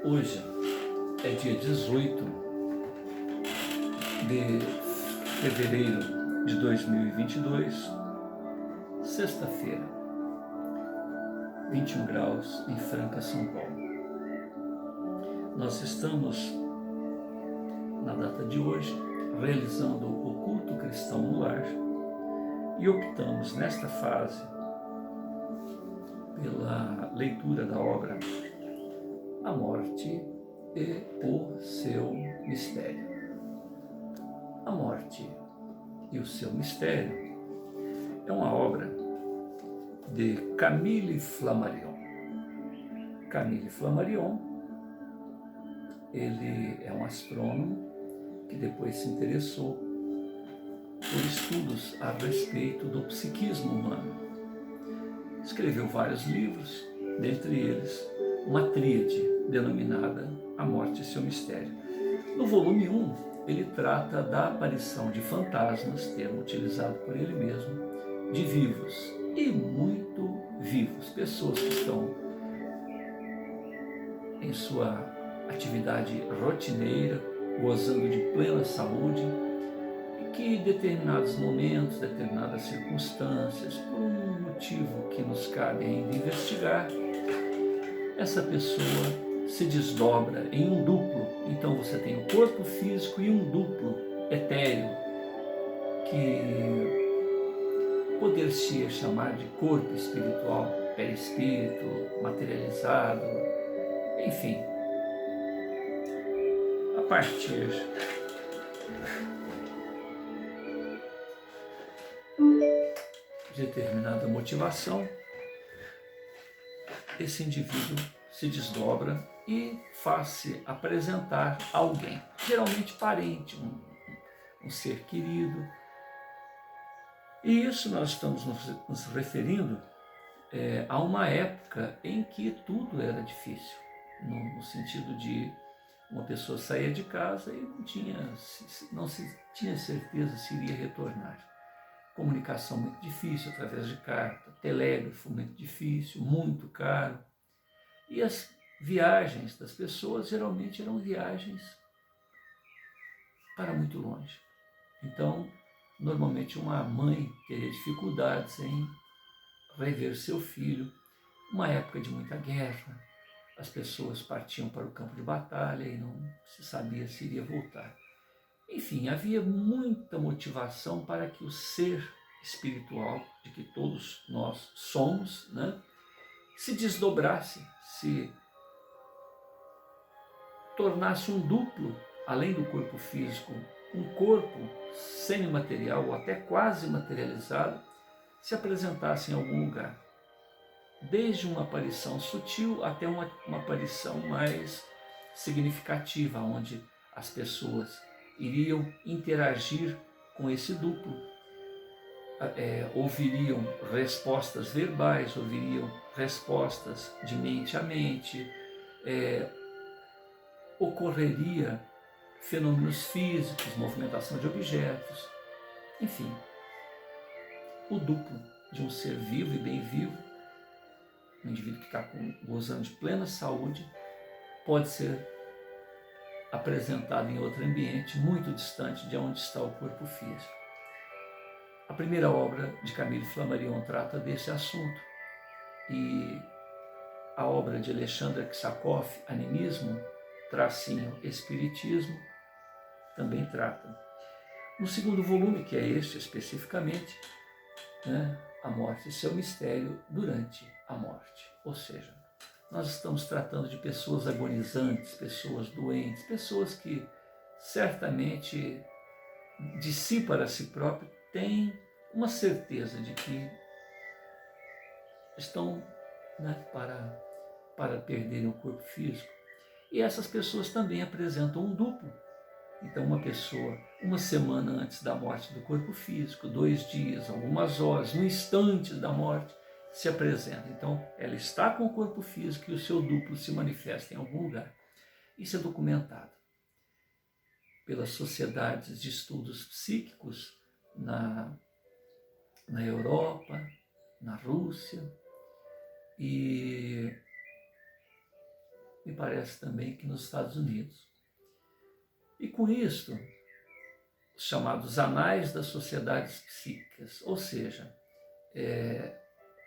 Hoje é dia 18 de fevereiro de 2022, sexta-feira, 21 graus em Franca, São Paulo. Nós estamos, na data de hoje, realizando o culto cristão no lar e optamos nesta fase pela leitura da obra A Morte e o Seu Mistério. A Morte e o Seu Mistério é uma obra de Camille Flammarion. Camille Flammarion, ele é um astrônomo que depois se interessou por estudos a respeito do psiquismo humano. Escreveu vários livros, dentre eles uma tríade denominada A Morte e Seu Mistério. No volume 1, ele trata da aparição de fantasmas, termo utilizado por ele mesmo, de vivos e muito vivos, pessoas que estão em sua atividade rotineira, gozando de plena saúde, e que em determinados momentos, determinadas circunstâncias, por um motivo que nos cabe ainda investigar, essa pessoa se desdobra em um duplo. Então você tem o corpo físico e um duplo etéreo, que poder-se chamar de corpo espiritual, perispírito, materializado, enfim. A partir de determinada motivação, esse indivíduo se desdobra e faz-se apresentar a alguém, geralmente parente, um ser querido. E isso nós estamos nos referindo a uma época em que tudo era difícil, no sentido de uma pessoa saía de casa e não se tinha certeza se iria retornar. Comunicação muito difícil através de carta, telégrafo muito difícil, muito caro. E as viagens das pessoas geralmente eram viagens para muito longe. Então, normalmente uma mãe teria dificuldades em rever seu filho. Uma época de muita guerra, as pessoas partiam para o campo de batalha e não se sabia se iria voltar. Enfim, havia muita motivação para que o ser espiritual, de que todos nós somos, se desdobrasse, se tornasse um duplo, além do corpo físico, um corpo semimaterial ou até quase materializado, se apresentasse em algum lugar. Desde uma aparição sutil até uma aparição mais significativa, onde as pessoas iriam interagir com esse duplo, ouviriam respostas verbais, ouviriam respostas de mente a mente, ocorreria fenômenos físicos, movimentação de objetos, enfim. O duplo de um ser vivo e bem vivo, um indivíduo que está gozando de plena saúde, pode ser apresentado em outro ambiente muito distante de onde está o corpo físico. A primeira obra de Camille Flammarion trata desse assunto, e a obra de Alexandra Kissakov, Animismo, tracinho Espiritismo, também trata. No segundo volume, que é este especificamente, A Morte e Seu Mistério durante a Morte. Ou seja, nós estamos tratando de pessoas agonizantes, pessoas doentes, pessoas que certamente de si para si próprio têm uma certeza de que estão para perderem o corpo físico. E essas pessoas também apresentam um duplo. Então, uma pessoa, uma semana antes da morte do corpo físico, 2 dias, algumas horas, no instante da morte, se apresenta. Então, ela está com o corpo físico e o seu duplo se manifesta em algum lugar. Isso é documentado pelas sociedades de estudos psíquicos na Europa, na Rússia, e me parece também que nos Estados Unidos. E com isto, os chamados Anais das Sociedades Psíquicas, ou seja,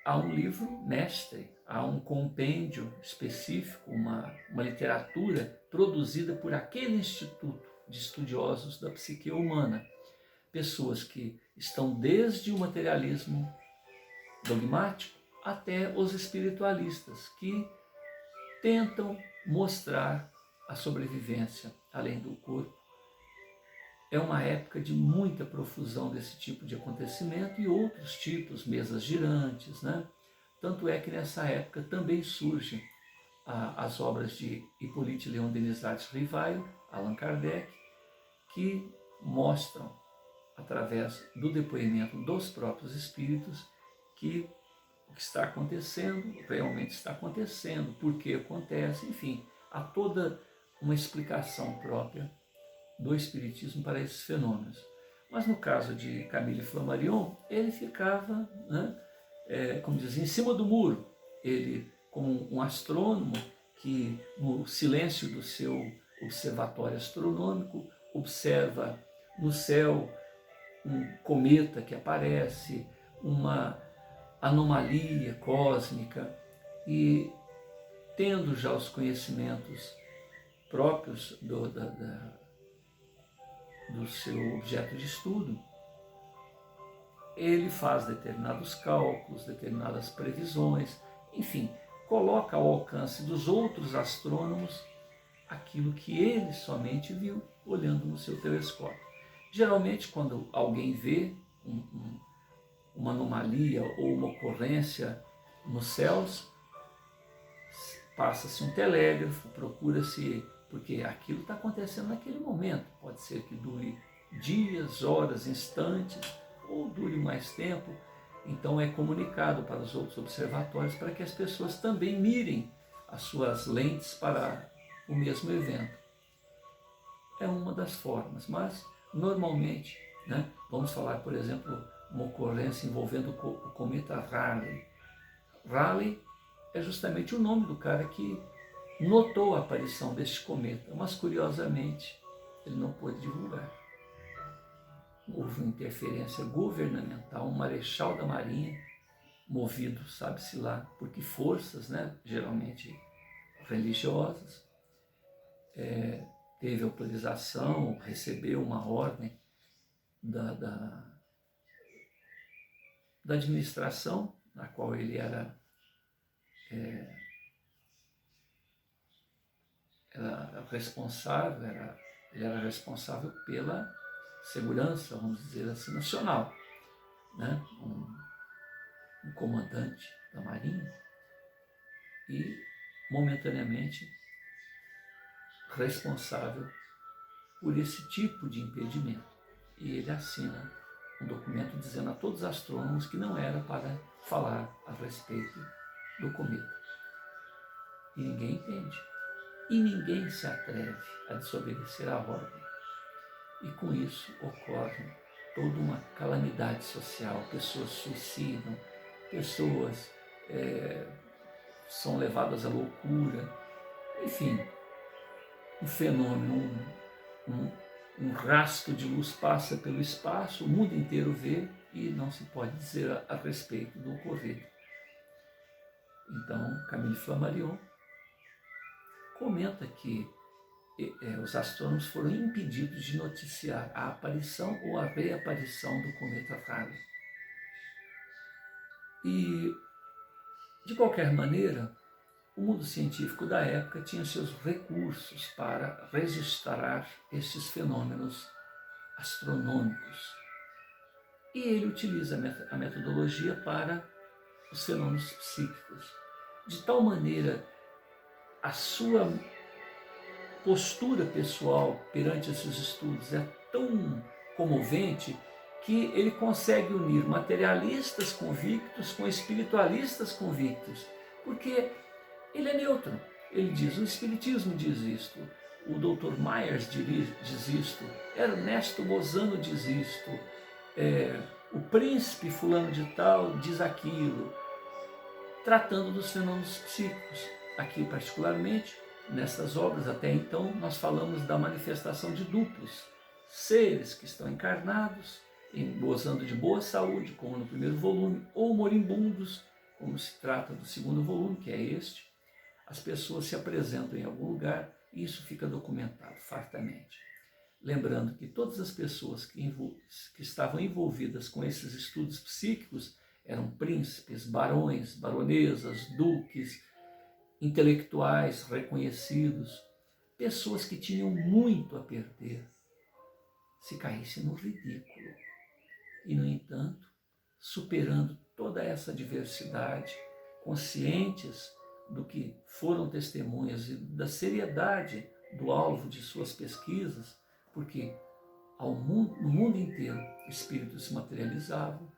há um livro mestre, há um compêndio específico, uma literatura produzida por aquele instituto de estudiosos da psique humana, pessoas que estão desde o materialismo dogmático até os espiritualistas, que tentam mostrar a sobrevivência além do corpo. É uma época de muita profusão desse tipo de acontecimento e outros tipos, mesas girantes, né? Tanto é que nessa época também surgem as obras de Hippolyte Léon Denis Rivail, Allan Kardec, que mostram, através do depoimento dos próprios espíritos, que o que está acontecendo realmente está acontecendo, por que acontece, enfim, há toda uma explicação própria do espiritismo para esses fenômenos. Mas no caso de Camille Flammarion, ele ficava, como diz, em cima do muro. Ele, como um astrônomo que, no silêncio do seu observatório astronômico, observa no céu um cometa que aparece, uma anomalia cósmica, e tendo já os conhecimentos próprios do seu objeto de estudo, ele faz determinados cálculos, determinadas previsões, enfim, coloca ao alcance dos outros astrônomos aquilo que ele somente viu olhando no seu telescópio. Geralmente, quando alguém vê uma anomalia ou uma ocorrência nos céus, passa-se um telégrafo, procura-se, porque aquilo está acontecendo naquele momento. Pode ser que dure dias, horas, instantes, ou dure mais tempo. Então é comunicado para os outros observatórios para que as pessoas também mirem as suas lentes para o mesmo evento. É uma das formas, mas normalmente, vamos falar, por exemplo, uma ocorrência envolvendo o cometa Raleigh. Raleigh é justamente o nome do cara que notou a aparição deste cometa, mas curiosamente ele não pôde divulgar. Houve uma interferência governamental, um marechal da Marinha, movido, sabe-se lá por que forças, geralmente religiosas, teve autorização, recebeu uma ordem da administração, na qual ele era responsável, ele era responsável pela segurança, vamos dizer assim, nacional, um comandante da Marinha, e momentaneamente responsável por esse tipo de impedimento. E ele assina um documento dizendo a todos os astrônomos que não era para falar a respeito do cometa. E ninguém entende. E ninguém se atreve a desobedecer à ordem. E com isso ocorre toda uma calamidade social. Pessoas suicidam, pessoas são levadas à loucura. Enfim, um fenômeno, um rastro de luz passa pelo espaço, o mundo inteiro vê e não se pode dizer a respeito do ocorrido. Então, Camille Flammarion comenta que os astrônomos foram impedidos de noticiar a aparição ou a reaparição do cometa Halley. E, de qualquer maneira, o mundo científico da época tinha seus recursos para registrar esses fenômenos astronômicos. E ele utiliza a metodologia para os fenômenos psíquicos. De tal maneira, a sua postura pessoal perante esses estudos é tão comovente que ele consegue unir materialistas convictos com espiritualistas convictos, porque ele é neutro. Ele diz, o Espiritismo diz isto, o Dr. Myers diz isto, Ernesto Bozano diz isto, o príncipe fulano de tal diz aquilo, tratando dos fenômenos psíquicos. Aqui particularmente, nessas obras, até então, nós falamos da manifestação de duplos, seres que estão encarnados, gozando de boa saúde, como no primeiro volume, ou moribundos, como se trata do segundo volume, que é este. As pessoas se apresentam em algum lugar e isso fica documentado fartamente. Lembrando que todas as pessoas que estavam envolvidas com esses estudos psíquicos eram príncipes, barões, baronesas, duques, intelectuais reconhecidos, pessoas que tinham muito a perder se caísse no ridículo. E, no entanto, superando toda essa diversidade, conscientes do que foram testemunhas e da seriedade do alvo de suas pesquisas, porque no mundo inteiro espíritos se materializavam,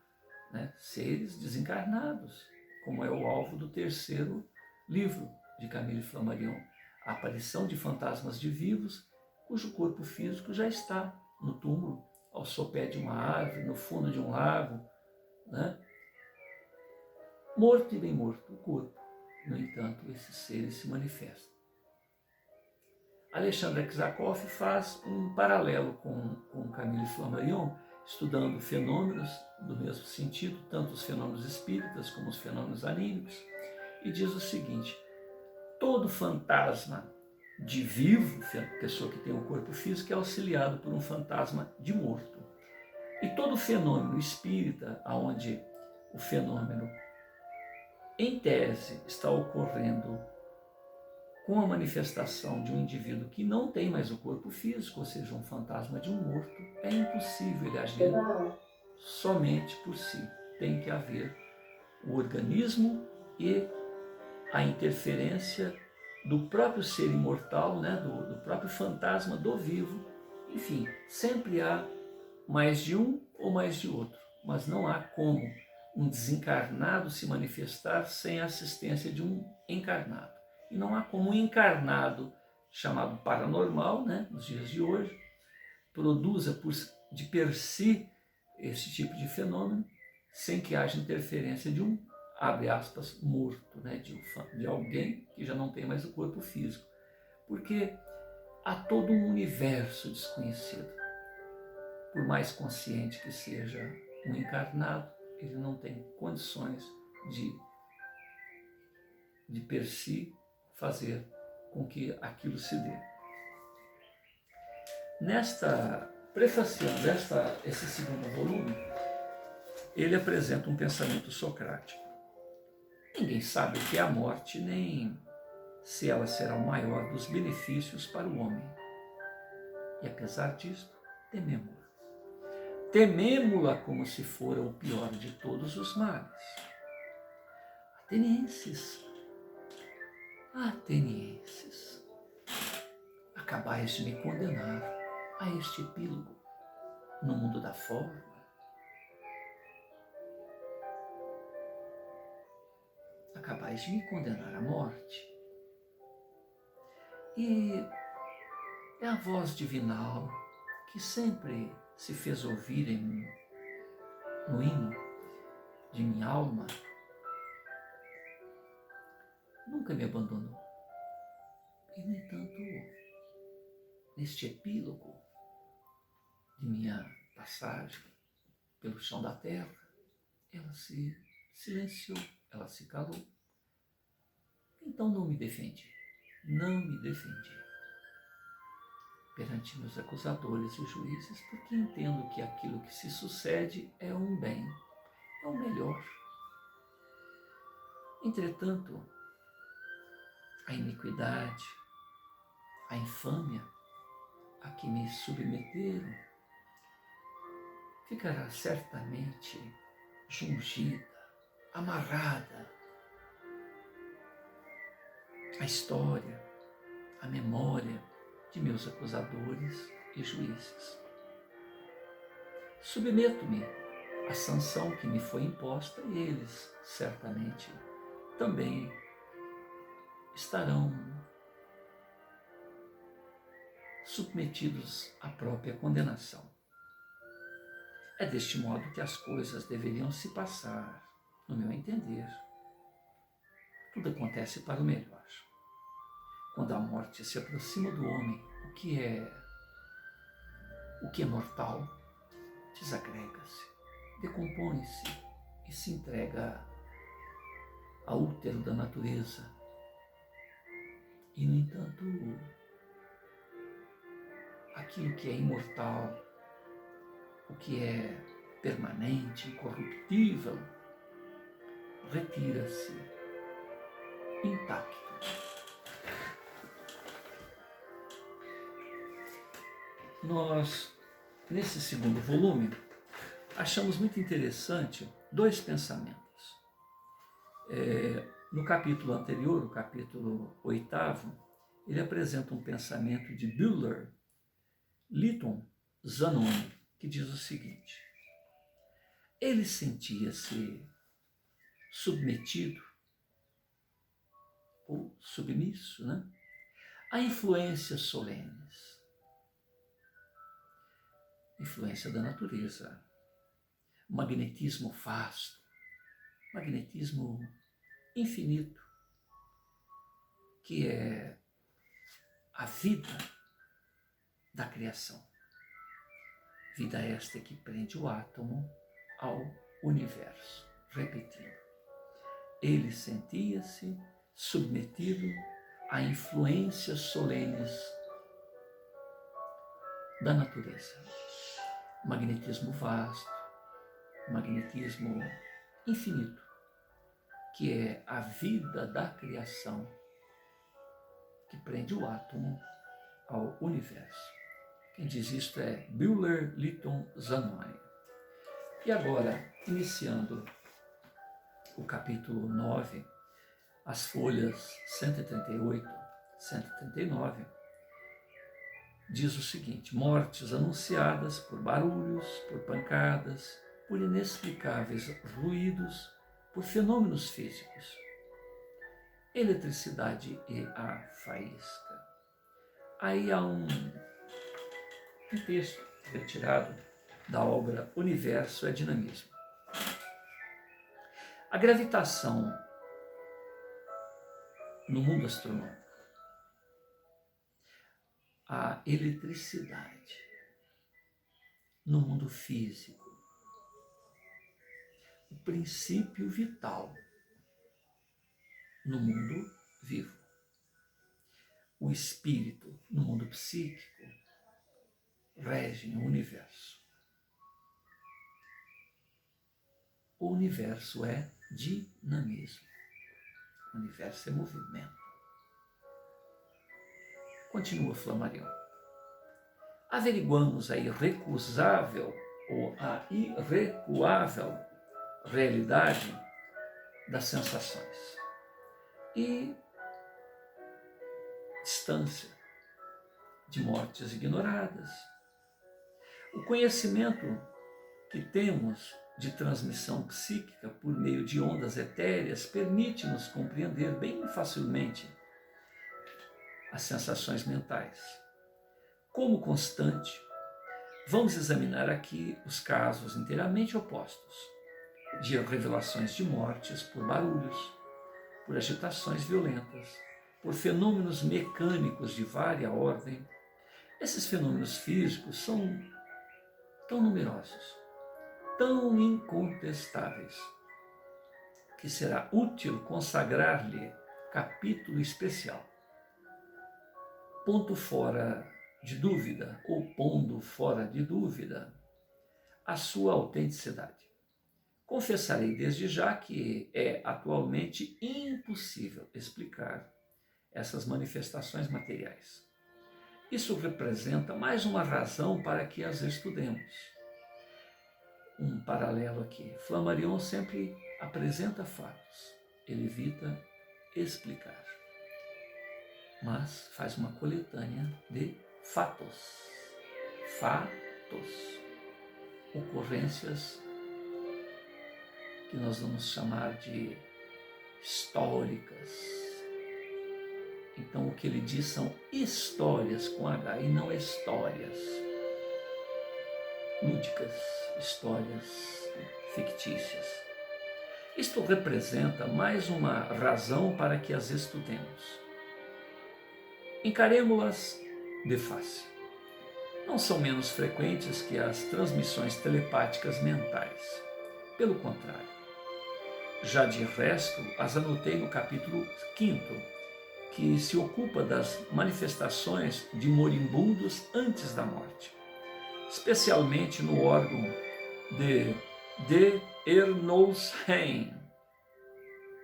né, seres desencarnados, como é o alvo do terceiro livro de Camille Flammarion, a aparição de fantasmas de vivos cujo corpo físico já está no túmulo, ao sopé de uma árvore, no fundo de um lago, né? Morto e bem morto o corpo. No entanto, esses seres se manifestam. Alexandre Aksakoff faz um paralelo com Camille Flammarion, estudando fenômenos do mesmo sentido, tanto os fenômenos espíritas como os fenômenos anímicos, e diz o seguinte: todo fantasma de vivo, pessoa que tem um corpo físico, é auxiliado por um fantasma de morto. E todo fenômeno espírita, onde o fenômeno, em tese, está ocorrendo com a manifestação de um indivíduo que não tem mais o corpo físico, ou seja, um fantasma de um morto, é impossível ele agir somente por si. Tem que haver o organismo e a interferência do próprio ser imortal, né, do próprio fantasma do vivo. Enfim, sempre há mais de um ou mais de outro, mas não há como um desencarnado se manifestar sem a assistência de um encarnado. E não há como um encarnado, chamado paranormal, né, nos dias de hoje, produza de per si esse tipo de fenômeno, sem que haja interferência de um, abre aspas, morto, né, de alguém que já não tem mais o corpo físico. Porque há todo um universo desconhecido. Por mais consciente que seja um encarnado, ele não tem condições de per si fazer com que aquilo se dê. Prefaciando esse segundo volume, ele apresenta um pensamento socrático. Ninguém sabe o que é a morte, nem se ela será o maior dos benefícios para o homem. E apesar disto, tememo-la. Tememo-la como se fora o pior de todos os males. Atenienses, acabais de me condenar a este epílogo no mundo da forma. Acabais de me condenar à morte. E é a voz divinal que sempre se fez ouvir no hino de minha alma, nunca me abandonou. E, no entanto, neste epílogo de minha passagem pelo chão da terra, ela se silenciou, ela se calou. Então não me defendi perante meus acusadores e juízes, porque entendo que aquilo que se sucede é um bem, é o melhor. Entretanto, a iniquidade, a infâmia a que me submeteram ficará certamente jungida, amarrada à história, à memória de meus acusadores e juízes. Submeto-me à sanção que me foi imposta e eles, certamente, também estarão submetidos à própria condenação. É deste modo que as coisas deveriam se passar, no meu entender. Tudo acontece para o melhor. quando a morte se aproxima do homem, o que é mortal desagrega-se, decompõe-se e se entrega ao útero da natureza. E, no entanto, aquilo que é imortal, o que é permanente, incorruptível, retira-se intacto. Nós, nesse segundo volume, achamos muito interessante dois pensamentos. No capítulo anterior, o capítulo 8º, ele apresenta um pensamento de Buller Lytton Zanoni, que diz o seguinte: ele sentia-se submetido ou submisso, a influências solenes, influência da natureza, magnetismo vasto, magnetismo infinito, que é a vida da criação. Vida esta que prende o átomo ao universo. Repetindo, ele sentia-se submetido a influências solenes da natureza. Magnetismo vasto, magnetismo infinito, que é a vida da criação, que prende o átomo ao universo. Quem diz isto é Buller Lytton Zanoni. E agora, iniciando o capítulo 9, as folhas 138, 139, diz o seguinte: mortes anunciadas por barulhos, por pancadas, por inexplicáveis ruídos, por fenômenos físicos, eletricidade e a faísca. Aí há um texto retirado da obra Universo é Dinamismo. A gravitação no mundo astronômico, a eletricidade no mundo físico, o princípio vital no mundo vivo, o espírito no mundo psíquico regem o universo. O universo é dinamismo. O universo é movimento. Continua Flammarion. Averiguamos a irrecusável ou a irrecuável realidade das sensações e distância de mortes ignoradas. O conhecimento que temos de transmissão psíquica por meio de ondas etéreas permite-nos compreender bem facilmente as sensações mentais. Como constante, vamos examinar aqui os casos inteiramente opostos de revelações de mortes por barulhos, por agitações violentas, por fenômenos mecânicos de vária ordem. Esses fenômenos físicos são tão numerosos, tão incontestáveis, que será útil consagrar-lhe capítulo especial. Ponto fora de dúvida, ou pondo fora de dúvida, a sua autenticidade. Confessarei desde já que é atualmente impossível explicar essas manifestações materiais. Isso representa mais uma razão para que as estudemos. Um paralelo aqui. Flammarion sempre apresenta fatos, ele evita explicar, mas faz uma coletânea de fatos, ocorrências que nós vamos chamar de históricas. Então o que ele diz são histórias com H e não histórias lúdicas, histórias fictícias. Isto representa mais uma razão para que as estudemos. Encaremo-las de face. Não são menos frequentes que as transmissões telepáticas mentais. Pelo contrário, já de resto as anotei no capítulo 5º, que se ocupa das manifestações de moribundos antes da morte, especialmente no órgão de Ernolsheim,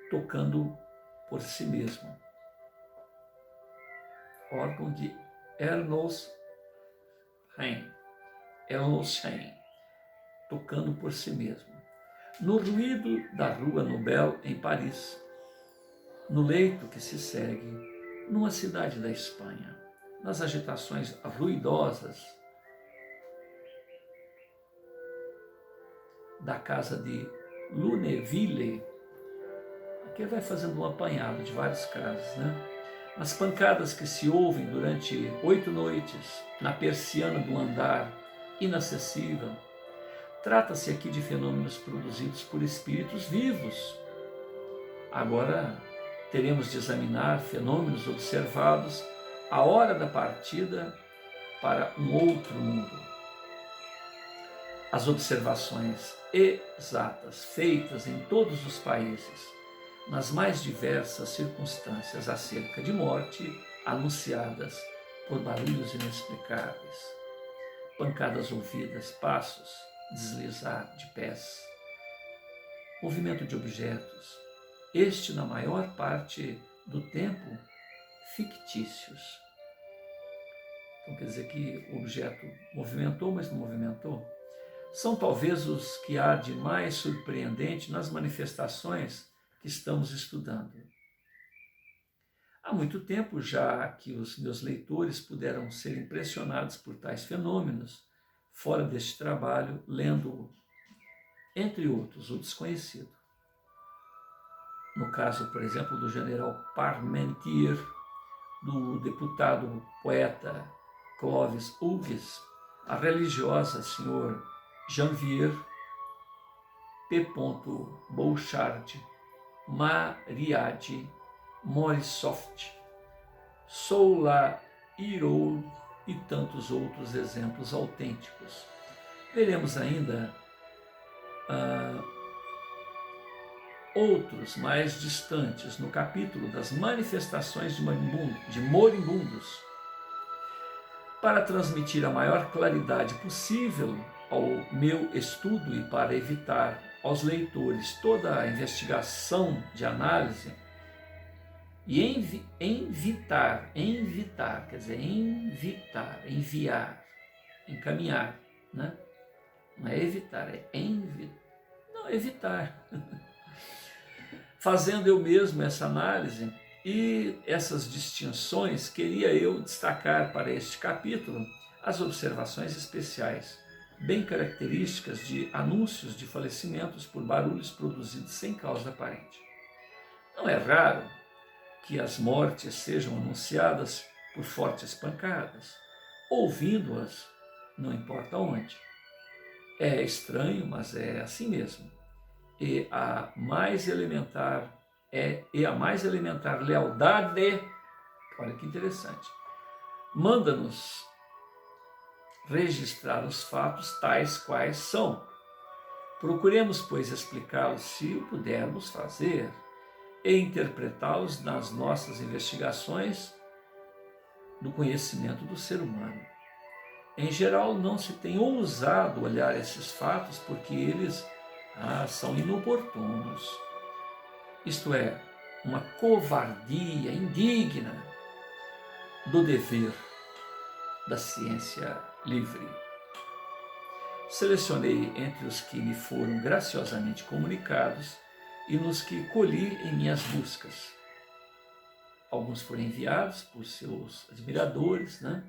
tocando por si mesmo. Órgão de Ernolsheim, tocando por si mesmo. No ruído da Rua Nobel, em Paris, no leito que se segue, numa cidade da Espanha, nas agitações ruidosas da casa de Luneville. Aqui vai fazendo um apanhado de vários casos, né? Nas pancadas que se ouvem durante 8 noites na persiana do andar inacessível, trata-se aqui de fenômenos produzidos por espíritos vivos. Agora teremos de examinar fenômenos observados à hora da partida para um outro mundo. As observações exatas feitas em todos os países, nas mais diversas circunstâncias acerca de morte, anunciadas por barulhos inexplicáveis, pancadas ouvidas, passos, deslizar de pés, movimento de objetos, este na maior parte do tempo fictícios. Então quer dizer que o objeto movimentou, mas não movimentou. São talvez os que há de mais surpreendente nas manifestações que estamos estudando. Há muito tempo já que os meus leitores puderam ser impressionados por tais fenômenos, fora deste trabalho, lendo, entre outros, O Desconhecido. No caso, por exemplo, do general Parmentier, do deputado poeta Clovis Hugues, a religiosa Sr. Janvier, P. Bouchard, Mariade, Morissoft, Soula Irol e tantos outros exemplos autênticos. Veremos ainda outros mais distantes no capítulo das manifestações de moribundos, para transmitir a maior claridade possível ao meu estudo e para evitar aos leitores toda a investigação de análise e enviar, encaminhar, né? Não é evitar, é evitar. Fazendo eu mesmo essa análise e essas distinções, queria eu destacar para este capítulo as observações especiais, bem características de anúncios de falecimentos por barulhos produzidos sem causa aparente. Não é raro que as mortes sejam anunciadas por fortes pancadas, ouvindo-as, não importa onde. É estranho, mas é assim mesmo. E a mais elementar lealdade, olha que interessante, manda-nos registrar os fatos tais quais são. Procuremos, pois, explicá-los se o pudermos fazer e interpretá-los nas nossas investigações do conhecimento do ser humano. Em geral, não se tem ousado olhar esses fatos porque eles são inoportunos. Isto é, uma covardia indigna do dever da ciência livre. Selecionei entre os que me foram graciosamente comunicados e nos que colhi em minhas buscas. Alguns foram enviados por seus admiradores, né?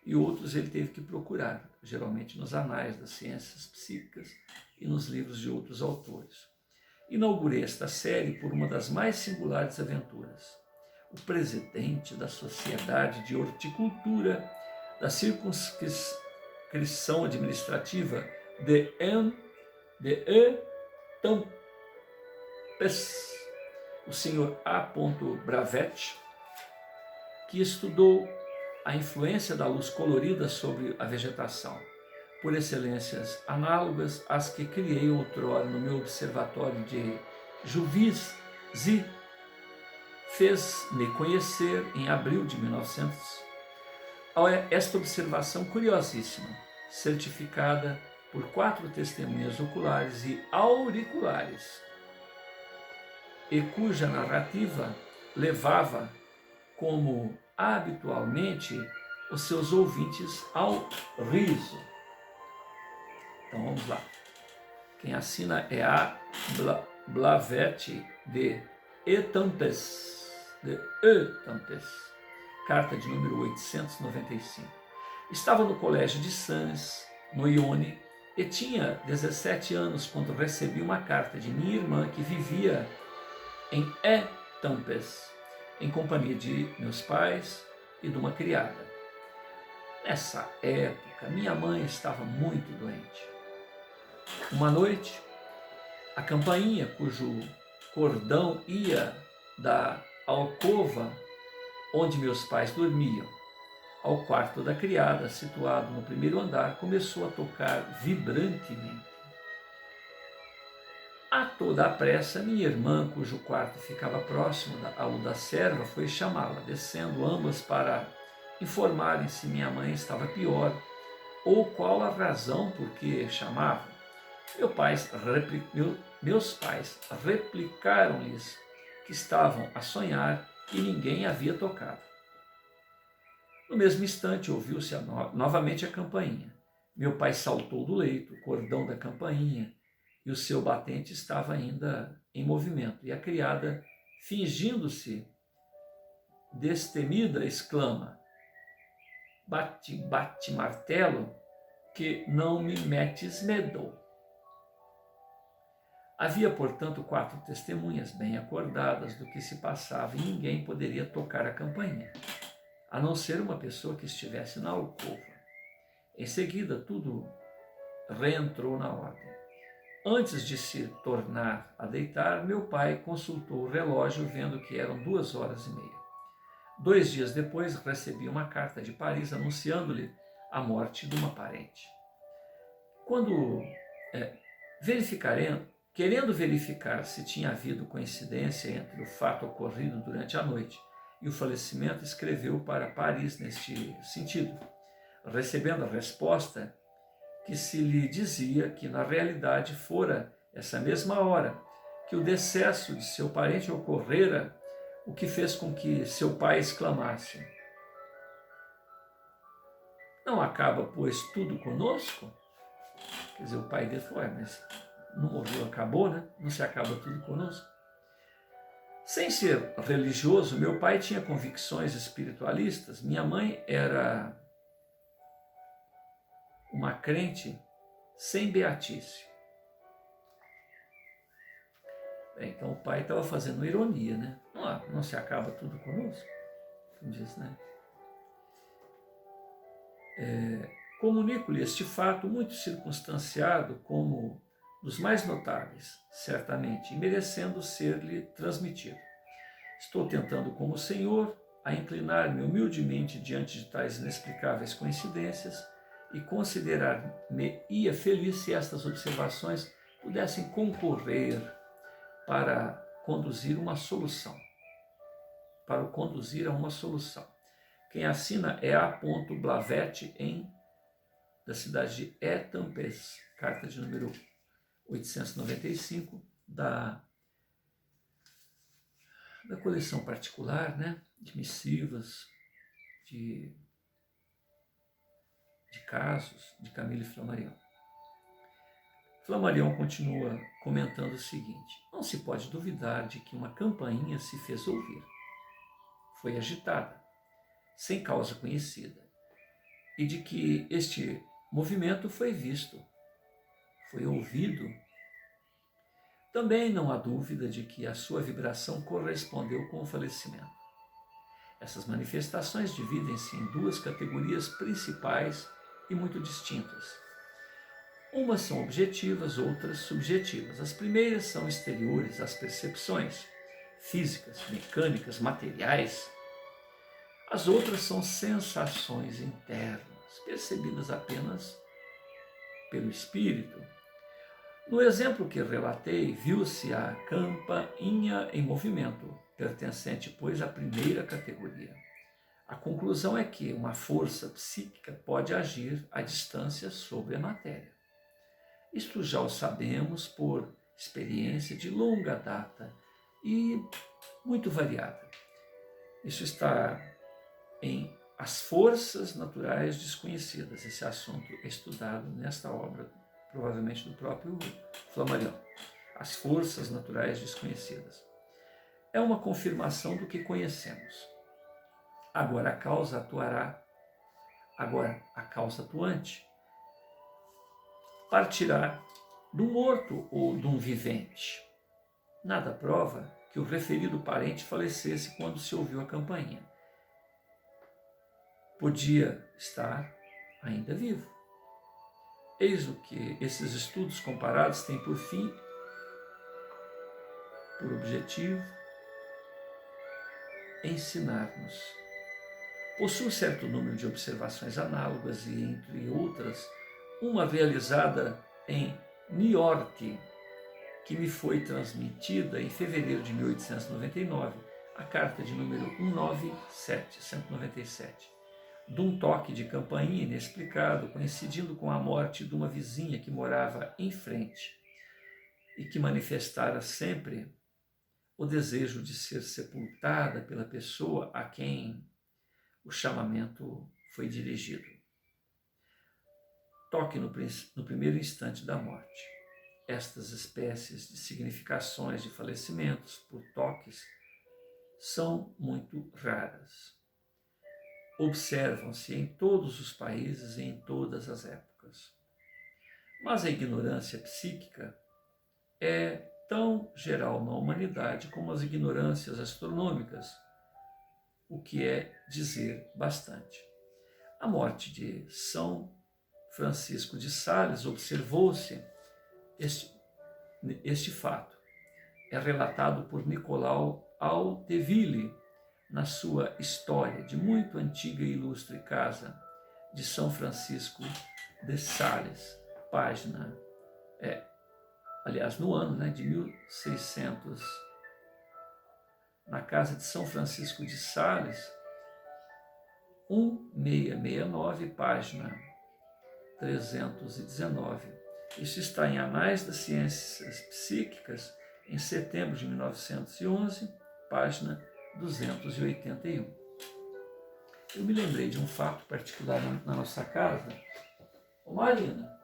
E outros ele teve que procurar, geralmente nos anais das ciências psíquicas e nos livros de outros autores. Inaugurei esta série por uma das mais singulares aventuras. O presidente da Sociedade de Horticultura da Circunscrição Administrativa de Etampes, o Sr. A. Bravetti, que estudou a influência da luz colorida sobre a vegetação, por excelências análogas às que criei outrora no meu observatório de Juvisy, fez-me conhecer em abril de 1900 esta observação curiosíssima, certificada por 4 testemunhas oculares e auriculares, e cuja narrativa levava, como habitualmente, os seus ouvintes ao riso. Então vamos lá. Quem assina é a Blavette de Étampes, carta de número 895. Estava no colégio de Sens, no Ione, e tinha 17 anos quando recebi uma carta de minha irmã que vivia em Étampes, em companhia de meus pais e de uma criada. Nessa época, minha mãe estava muito doente. Uma noite, a campainha, cujo cordão ia da alcova onde meus pais dormiam ao quarto da criada, situado no primeiro andar, começou a tocar vibrantemente. A toda a pressa, minha irmã, cujo quarto ficava próximo ao da serva, foi chamá-la, descendo ambas para informarem se minha mãe estava pior ou qual a razão por que chamavam. Meus pais replicaram-lhes que estavam a sonhar e ninguém havia tocado. No mesmo instante, ouviu-se novamente a campainha. Meu pai saltou do leito, o cordão da campainha e o seu batente estava ainda em movimento. E a criada, fingindo-se destemida, exclama: "Bate, bate, martelo, que não me metes medo." Havia, portanto, 4 testemunhas bem acordadas do que se passava e ninguém poderia tocar a campainha, a não ser uma pessoa que estivesse na alcova. Em seguida, tudo reentrou na ordem. Antes de se tornar a deitar, meu pai consultou o relógio, vendo que eram 2h30. 2 dias depois, recebi uma carta de Paris anunciando-lhe a morte de uma parente. Querendo verificar se tinha havido coincidência entre o fato ocorrido durante a noite e o falecimento, escreveu para Paris neste sentido, recebendo a resposta que se lhe dizia que na realidade fora essa mesma hora que o decesso de seu parente ocorrera, o que fez com que seu pai exclamasse: "Não acaba, pois, tudo conosco?" Quer dizer, o pai dele falou: "Mas não morreu, acabou, né? Não se acaba tudo conosco?" Sem ser religioso, meu pai tinha convicções espiritualistas, minha mãe era uma crente sem beatício. Então o pai estava fazendo ironia, né? Não se acaba tudo conosco? Como diz, né? Comunico-lhe este fato muito circunstanciado como dos mais notáveis, certamente, e merecendo ser-lhe transmitido. Estou tentando, como o Senhor, a inclinar-me humildemente diante de tais inexplicáveis coincidências e considerar-me-ia feliz se estas observações pudessem concorrer para conduzir a uma solução. Quem assina é A. Blavette, da cidade de Étampes, carta de número 895, da coleção particular, né, de missivas, de casos de Camille Flammarion. Flammarion continua comentando o seguinte: "Não se pode duvidar de que uma campainha se fez ouvir. Foi agitada, sem causa conhecida, e de que este movimento foi visto, foi ouvido. Também não há dúvida de que a sua vibração correspondeu com o falecimento. Essas manifestações dividem-se em 2 categorias principais e muito distintas. Umas são objetivas, outras subjetivas. As primeiras são exteriores às percepções físicas, mecânicas, materiais. As outras são sensações internas, percebidas apenas pelo espírito. No exemplo que relatei, viu-se a campainha em movimento, pertencente, pois, à primeira categoria. A conclusão é que uma força psíquica pode agir à distância sobre a matéria. Isto já o sabemos por experiência de longa data e muito variada. Isso está em As Forças Naturais Desconhecidas. Esse assunto é estudado nesta obra, provavelmente do próprio Flammarion. As Forças Naturais Desconhecidas. É uma confirmação do que conhecemos. Agora a causa atuará, agora a causa atuante partirá do morto ou de um vivente. Nada prova que o referido parente falecesse quando se ouviu a campainha. Podia estar ainda vivo. Eis o que esses estudos comparados têm por fim, por objetivo, ensinar-nos. Possui certo número de observações análogas e, entre outras, uma realizada em New York, que me foi transmitida em fevereiro de 1899, a carta de número 197, de um toque de campainha inexplicado, coincidindo com a morte de uma vizinha que morava em frente e que manifestara sempre o desejo de ser sepultada pela pessoa a quem o chamamento foi dirigido. Toque no primeiro instante da morte. Estas espécies de significações de falecimentos por toques são muito raras. Observam-se em todos os países e em todas as épocas. Mas a ignorância psíquica é tão geral na humanidade como as ignorâncias astronômicas, o que é dizer bastante. A morte de São Francisco de Sales observou-se este fato. É relatado por Nicolau Alteville na sua História de muito antiga e ilustre casa de São Francisco de Sales, página, no ano de 1600, na casa de São Francisco de Sales, 1669, página 319. Isso está em Anais das Ciências Psíquicas, em setembro de 1911, página 281. Eu me lembrei de um fato particular na nossa casa. Ô Marina,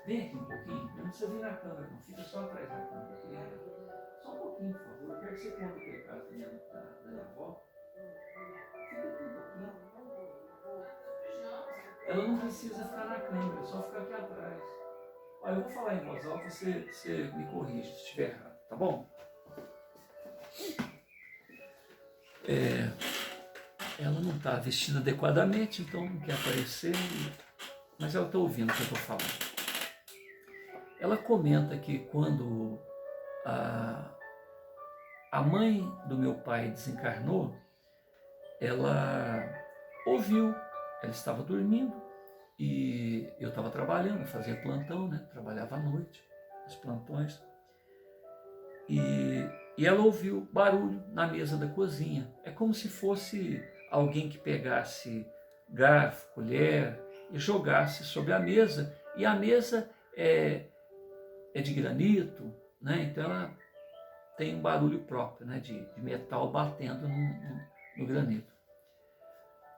vem aqui um pouquinho. Não precisa vir na câmera, não. Fica só atrás da câmera. Só um pouquinho, por favor. Eu quero que você conte o que é a casa da minha avó. Fica aqui um pouquinho. Ela não precisa ficar na câmera, é só ficar aqui atrás. Olha, eu vou falar em voz alta, você me corrige se estiver errado, tá bom? Ela não está vestida adequadamente, então não quer aparecer, mas ela está ouvindo o que eu estou falando. Ela comenta que quando a mãe do meu pai desencarnou, ela ouviu, ela estava dormindo e eu estava trabalhando, fazia plantão, trabalhava à noite, os plantões, e ela ouviu barulho na mesa da cozinha. É como se fosse alguém que pegasse garfo, colher e jogasse sobre a mesa, e a mesa é de granito, então ela tem um barulho próprio, de metal batendo no granito.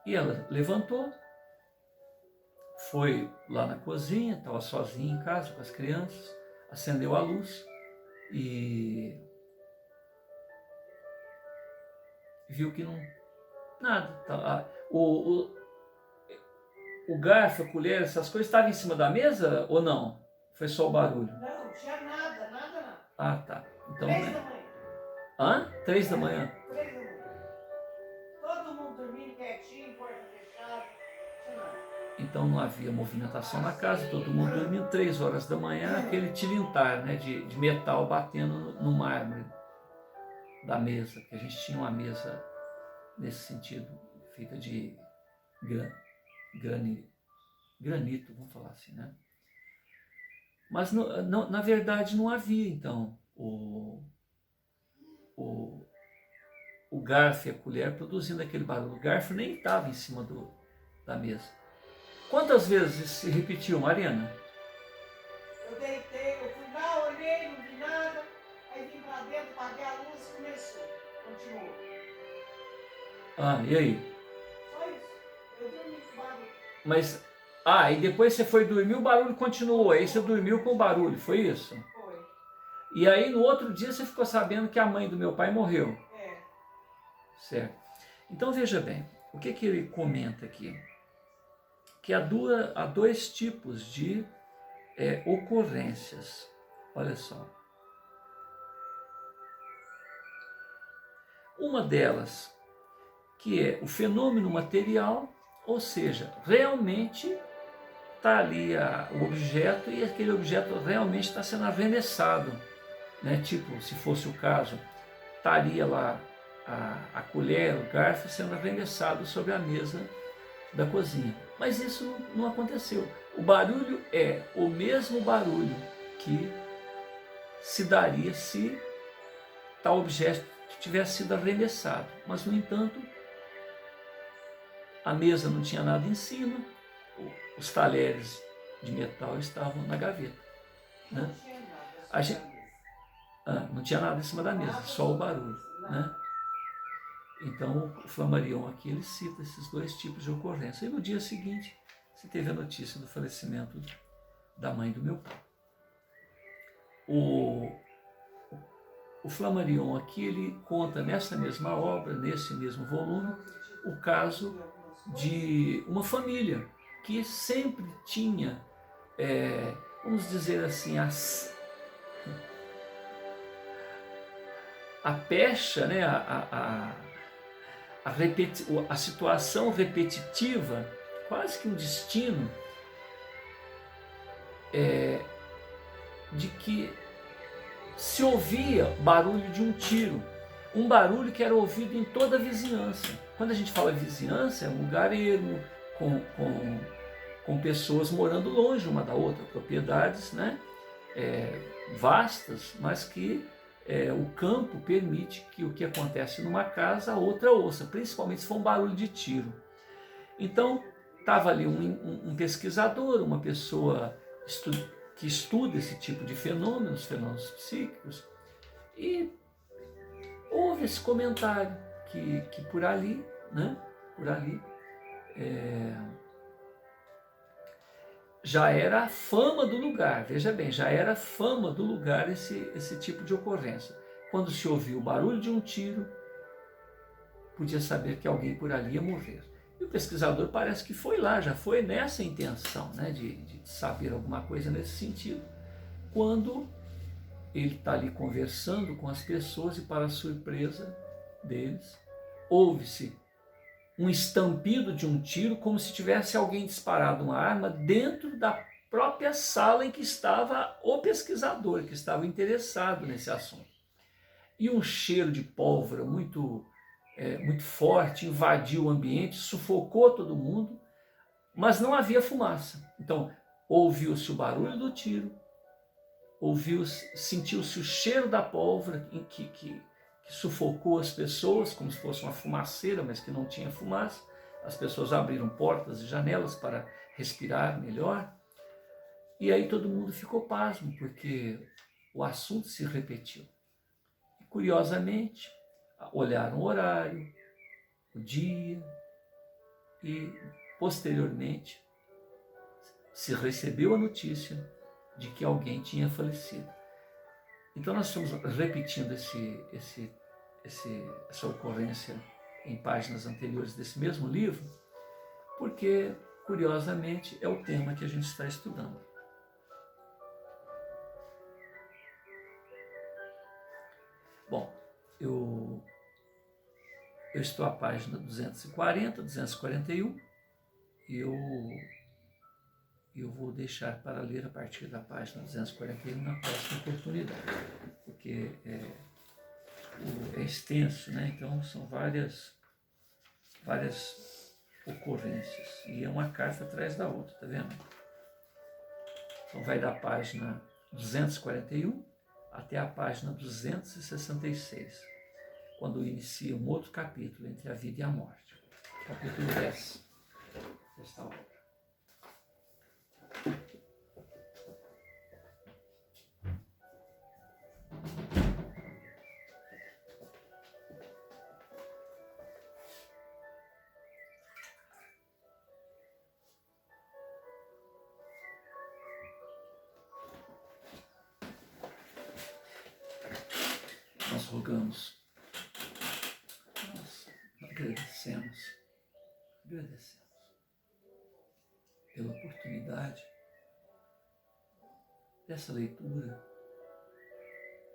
E ela levantou, foi lá na cozinha, estava sozinha em casa com as crianças, acendeu a luz e viu que nada. O garfo, a colher, essas coisas estavam em cima da mesa ou não? Foi só o barulho? Não tinha nada não. Ah, tá. Então, 3 da manhã. Hã? 3 da manhã? 3 da manhã. Todo mundo dormindo quietinho, porta fechada, não tinha nada. Então não havia movimentação na casa, todo mundo dormindo. 3 horas da manhã, aquele tilintar, de metal batendo no mármore da mesa, que a gente tinha uma mesa nesse sentido, feita de granito, vamos falar assim, né? Mas na verdade não havia, então, o garfo e a colher produzindo aquele barulho. O garfo nem estava em cima da mesa. Quantas vezes se repetiu, Mariana? Eu deitei, eu fui lá, olhei, não vi nada. Aí vim pra dentro, paguei a luz e começou. Continuou. Ah, e aí? Só isso. Eu dormi com barulho. Mas, e depois você foi dormir, o barulho continuou. Aí você dormiu com o barulho, foi isso? Foi. E aí no outro dia você ficou sabendo que a mãe do meu pai morreu. É. Certo. Então veja bem, o que ele comenta aqui? Que há dois tipos de ocorrências. Olha só. Uma delas, que é o fenômeno material, ou seja, realmente está ali o objeto e aquele objeto realmente está sendo arremessado, né? Tipo, se fosse o caso, estaria lá a colher, o garfo sendo arremessado sobre a mesa da cozinha. Mas isso não aconteceu. O barulho é o mesmo barulho que se daria se tal objeto tivesse sido arremessado. Mas, no entanto, a mesa não tinha nada em cima, os talheres de metal estavam na gaveta. Né? Não tinha nada. Não tinha nada em cima da mesa, só o barulho. Né? Então, o Flammarion aqui, ele cita esses dois tipos de ocorrência. E no dia seguinte, se teve a notícia do falecimento da mãe do meu pai. O Flammarion aqui, ele conta nessa mesma obra, nesse mesmo volume, o caso de uma família que sempre tinha, vamos dizer assim, a pecha, né, a situação repetitiva, quase que um destino, de que se ouvia barulho de um tiro, um barulho que era ouvido em toda a vizinhança. Quando a gente fala vizinhança, é um lugar ermo, com pessoas morando longe uma da outra, propriedades, né, vastas, mas que o campo permite que o que acontece numa casa, a outra ouça, principalmente se for um barulho de tiro. Então, estava ali um pesquisador, uma pessoa que estuda esse tipo de fenômenos psíquicos, e houve esse comentário que por ali, né, já era a fama do lugar, veja bem, já era a fama do lugar esse tipo de ocorrência. Quando se ouvia o barulho de um tiro, podia saber que alguém por ali ia morrer. E o pesquisador parece que foi lá, já foi nessa intenção, né, de saber alguma coisa nesse sentido. Quando ele está ali conversando com as pessoas e, para a surpresa deles, ouve-se um estampido de um tiro, como se tivesse alguém disparado uma arma dentro da própria sala em que estava o pesquisador, que estava interessado nesse assunto. E um cheiro de pólvora muito forte invadiu o ambiente, sufocou todo mundo, mas não havia fumaça. Então, ouviu-se o barulho do tiro, sentiu-se o cheiro da pólvora que sufocou as pessoas, como se fosse uma fumaceira, mas que não tinha fumaça. As pessoas abriram portas e janelas para respirar melhor. E aí todo mundo ficou pasmo, porque o assunto se repetiu. E, curiosamente, olharam o horário, o dia, e posteriormente se recebeu a notícia de que alguém tinha falecido. Então nós estamos repetindo essa ocorrência em páginas anteriores desse mesmo livro, porque, curiosamente, é o tema que a gente está estudando. Bom, eu estou à página 240, 241, e eu vou deixar para ler a partir da página 241 na próxima oportunidade, porque é extenso, né? Então são várias ocorrências. E é uma carta atrás da outra, tá vendo? Então vai da página 241 até a página 266, quando inicia um outro capítulo entre a vida e a morte. Capítulo 10 desta obra. Nós rogamos, nós agradecemos pela oportunidade dessa leitura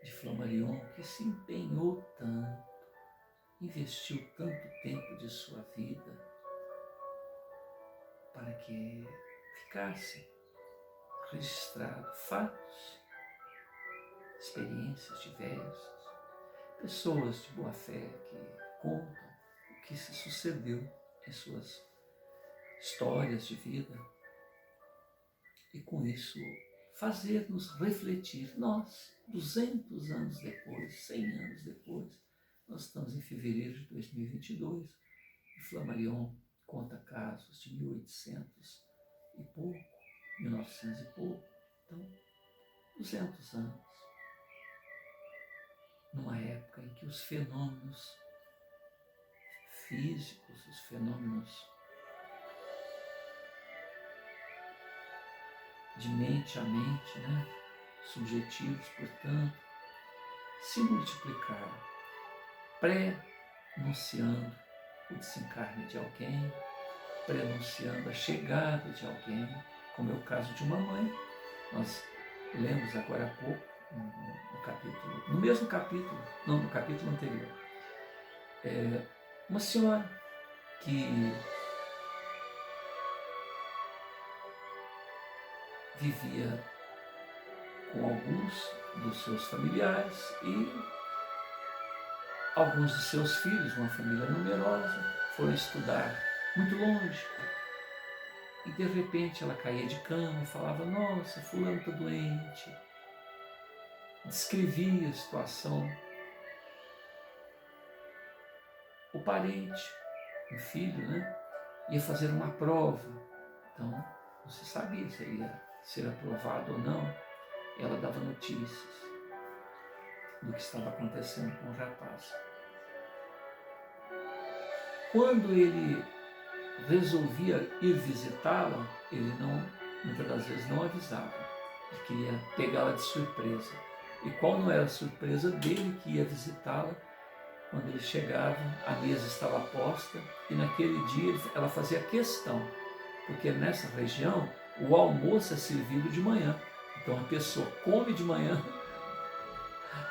de Flammarion, que se empenhou tanto, investiu tanto tempo de sua vida para que ficasse registrado fatos, experiências diversas, pessoas de boa fé que contam o que se sucedeu em suas histórias de vida e com isso fazer-nos refletir. Nós, 200 anos depois, 100 anos depois, nós estamos em fevereiro de 2022 e Flammarion conta casos de 1800 e pouco, 1900 e pouco, então 200 anos. Numa época em que os fenômenos físicos, os fenômenos de mente a mente, né, subjetivos, portanto, se multiplicaram, pré-anunciando o desencarne de alguém, pré-anunciando a chegada de alguém, como é o caso de uma mãe. Nós lemos agora há pouco, no mesmo capítulo, não, no capítulo anterior, uma senhora que vivia com alguns dos seus familiares e alguns de seus filhos, uma família numerosa, foram estudar muito longe. E de repente ela caía de cama e falava: nossa, fulano está doente. Descrevia a situação. O parente, o filho, né, ia fazer uma prova. Então, não se sabia se ele ia ser aprovado ou não. Ela dava notícias do que estava acontecendo com o rapaz. Quando ele resolvia ir visitá-la, ele muitas das vezes não avisava. Ele queria pegá-la de surpresa. E qual não era a surpresa dele que ia visitá-la? Quando ele chegava, a mesa estava posta e naquele dia ela fazia questão, porque nessa região o almoço é servido de manhã. Então a pessoa come de manhã,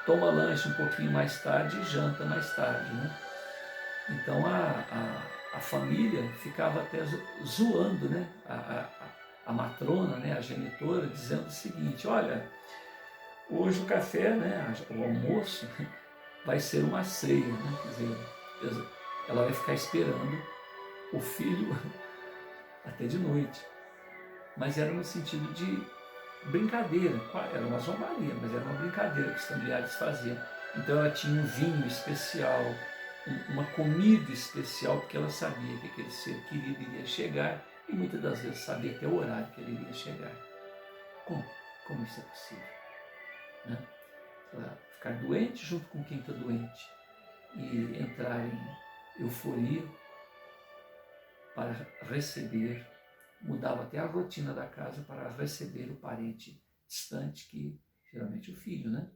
toma lanche um pouquinho mais tarde e janta mais tarde, né? Então a família ficava até zoando, né? A matrona, né? A genitora, dizendo o seguinte: olha, hoje o café, né? O almoço vai ser uma ceia, né? Quer dizer, ela vai ficar esperando o filho até de noite. Mas era no sentido de brincadeira, era uma zombaria, mas era uma brincadeira que os familiares faziam. Então ela tinha um vinho especial, uma comida especial, porque ela sabia que aquele ser querido iria chegar e muitas das vezes sabia até o horário que ele iria chegar. Como isso é possível? Né? Ela ficar doente junto com quem está doente e entrar em euforia para receber, mudava até a rotina da casa para receber o parente distante, que geralmente o filho, né?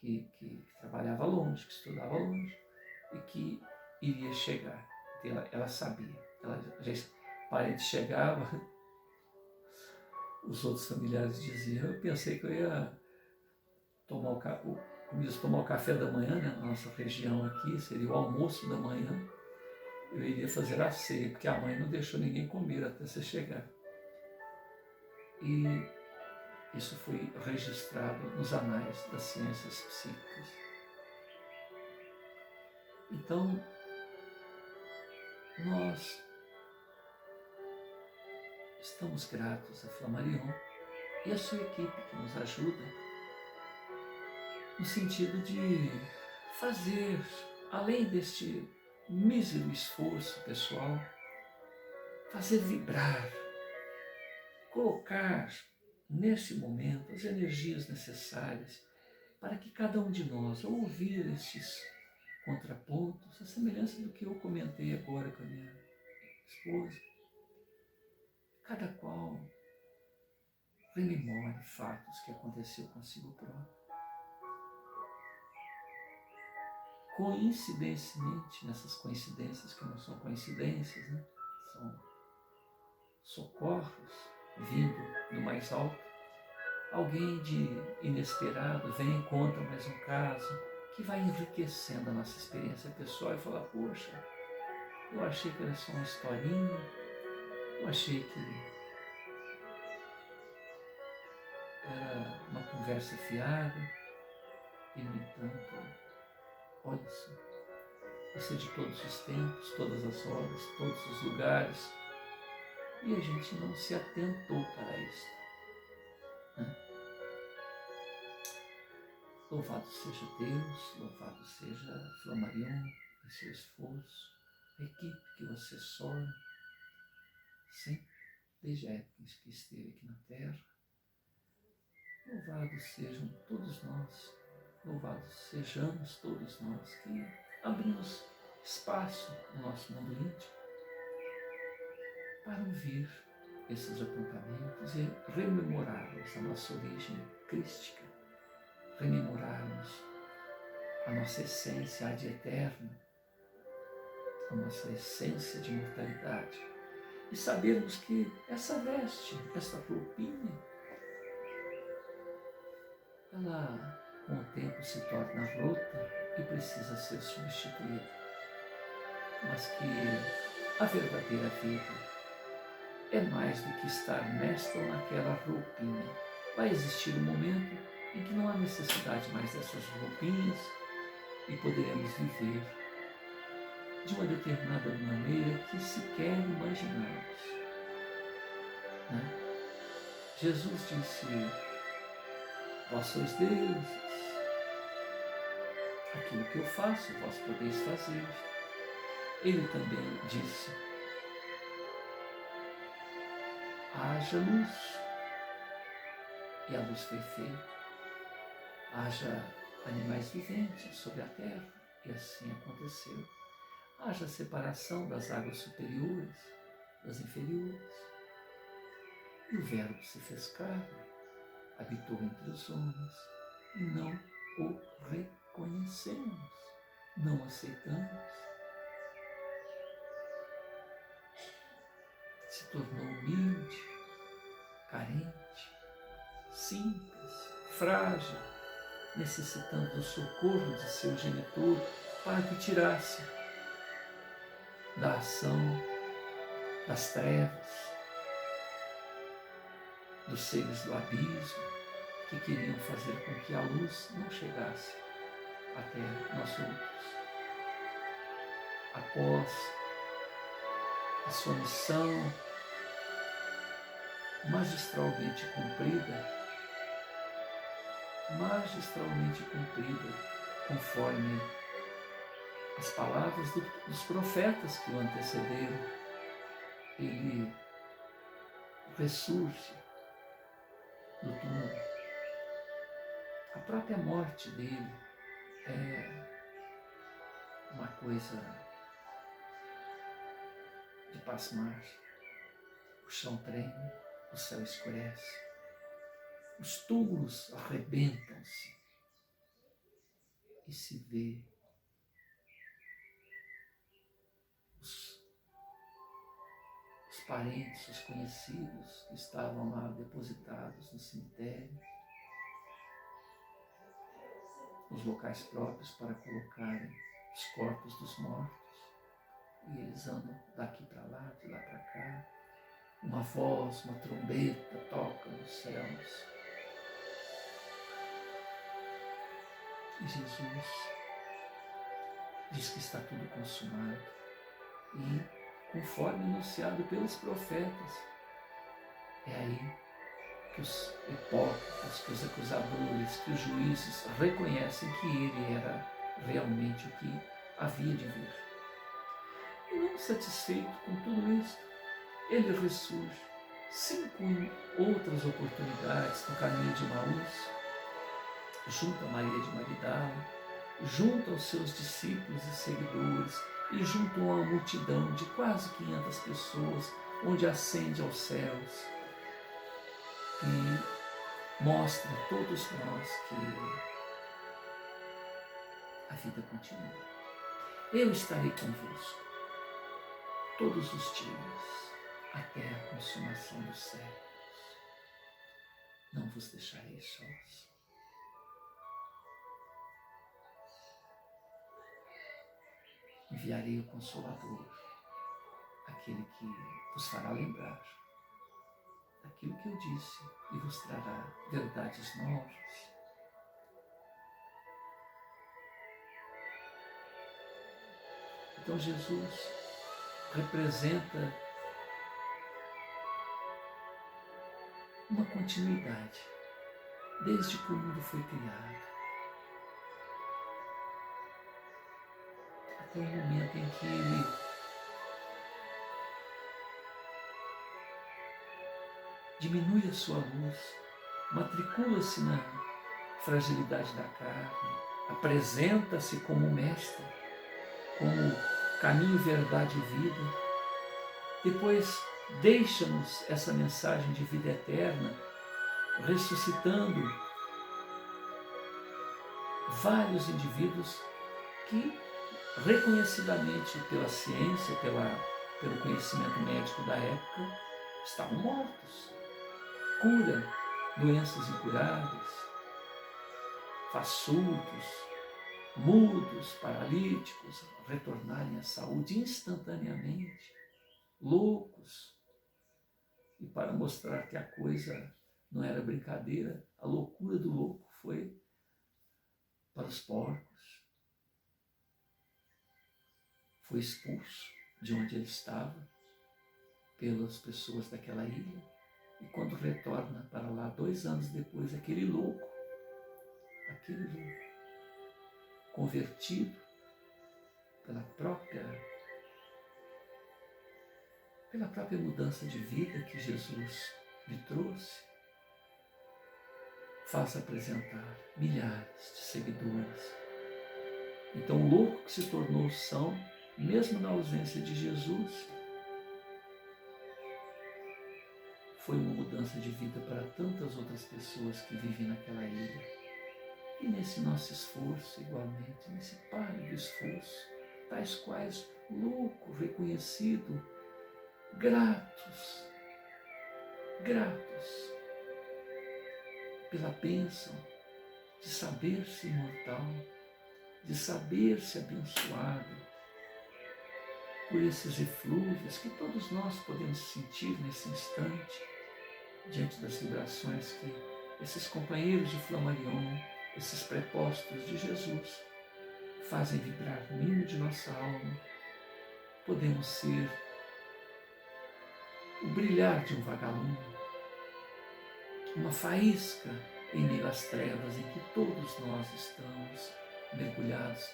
Que trabalhava longe, que estudava longe e que iria chegar. Ela sabia, o parente chegava, os outros familiares diziam: eu pensei que eu ia tomar o café da manhã, né? Na nossa região aqui seria o almoço da manhã, eu iria fazer a ceia, porque a mãe não deixou ninguém comer até você chegar. E isso foi registrado nos anais das ciências psíquicas. Então, nós estamos gratos a Flammarion e a sua equipe que nos ajuda no sentido de fazer, além deste mísero esforço pessoal, fazer vibrar, colocar nesse momento as energias necessárias para que cada um de nós, ao ouvir esses contrapontos, a semelhança do que eu comentei agora com a minha esposa, cada qual rememore fatos que aconteceu consigo próprio. Coincidentemente, nessas coincidências que não são coincidências, né? São socorros vindo do mais alto, alguém de inesperado vem e conta mais um caso que vai enriquecendo a nossa experiência pessoal e fala, poxa, eu achei que era só uma historinha, eu achei que era uma conversa fiada, e no entanto, olha só, isso é de todos os tempos, todas as horas, todos os lugares, e a gente não se atentou para isso, né? Louvado seja Deus, louvado seja Flammarion em seu esforço, a equipe que você forma, sempre, desde a época em que esteve aqui na Terra. Louvados sejam todos nós, louvados sejamos todos nós que abrimos espaço no nosso mundo íntimo para ouvir esses apontamentos e rememorarmos a nossa origem crística, rememorarmos a nossa essência ad eterna, a nossa essência de imortalidade e sabermos que essa veste, essa roupinha, ela com o tempo se torna rota e precisa ser substituída, mas que a verdadeira vida é mais do que estar nesta ou naquela roupinha. Vai existir um momento em que não há necessidade mais dessas roupinhas e poderemos viver de uma determinada maneira que sequer imaginamos, né? Jesus disse, vós sois deuses, aquilo que eu faço, vós podeis fazer. Ele também disse, haja luz, e a luz foi feita. Haja animais viventes sobre a terra, e assim aconteceu. Haja separação das águas superiores, das inferiores. E o Verbo se fez carne, habitou entre os homens, e não o reconhecemos, não aceitamos. Se tornou humilde, carente, simples, frágil, necessitando do socorro de seu genitor para que tirasse da ação, das trevas, dos seres do abismo que queriam fazer com que a luz não chegasse até nós outros. Após a sua missão magistralmente cumprida, conforme as palavras dos profetas que o antecederam, ele ressurge do túmulo. A própria morte dele é uma coisa de pasmar. O chão treme, o céu escurece, os túmulos arrebentam-se e se vê os parentes, os conhecidos que estavam lá depositados no cemitério, os locais próprios para colocarem os corpos dos mortos, e eles andam daqui para lá, de lá para cá. Uma voz, uma trombeta toca nos céus. E Jesus diz que está tudo consumado. E, conforme anunciado pelos profetas, é aí que os hipócritas, que os acusadores, que os juízes reconhecem que ele era realmente o que havia de vir. E não satisfeito com tudo isso, ele ressurge 5 outras oportunidades no caminho de Emaús, junto a Maria de Magdala, junto aos seus discípulos e seguidores e junto a uma multidão de quase 500 pessoas, onde ascende aos céus e mostra a todos nós que a vida continua. Eu estarei convosco todos os dias até a consumação dos séculos. Não vos deixarei sós. Enviarei o Consolador, aquele que vos fará lembrar daquilo que eu disse e vos trará verdades novas. Então Jesus representa uma continuidade desde que o mundo foi criado até o momento em que ele diminui a sua luz, matricula-se na fragilidade da carne, apresenta-se como mestre, como caminho, verdade e vida. Depois deixa-nos essa mensagem de vida eterna, ressuscitando vários indivíduos que, reconhecidamente pela ciência, pelo conhecimento médico da época, estavam mortos. Cura doenças incuráveis, faz surdos, mudos, paralíticos retornarem à saúde instantaneamente, loucos. E para mostrar que a coisa não era brincadeira, a loucura do louco foi para os porcos. Foi expulso de onde ele estava pelas pessoas daquela ilha. E quando retorna para lá 2 anos depois, aquele louco, convertido pela própria mudança de vida que Jesus lhe trouxe, faz apresentar milhares de seguidores. Então o louco que se tornou são, mesmo na ausência de Jesus, foi uma mudança de vida para tantas outras pessoas que vivem naquela ilha. E nesse nosso esforço, igualmente, nesse pálido esforço, tais quais louco, reconhecido, gratos pela bênção de saber-se imortal, de saber-se abençoado por esses eflúvios que todos nós podemos sentir nesse instante, diante das vibrações que esses companheiros de Flammarion, esses prepostos de Jesus, fazem vibrar no hino de nossa alma. Podemos ser o brilhar de um vagalume, uma faísca em meio às trevas em que todos nós estamos mergulhados,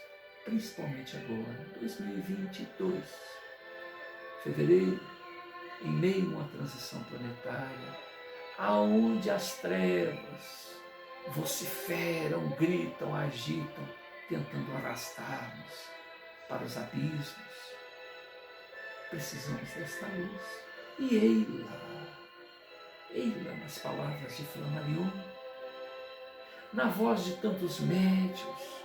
principalmente agora, 2022, fevereiro, em meio a uma transição planetária, aonde as trevas vociferam, gritam, agitam, tentando arrastar-nos para os abismos. Precisamos desta luz. E ei-la nas palavras de Flammarion, na voz de tantos médiuns,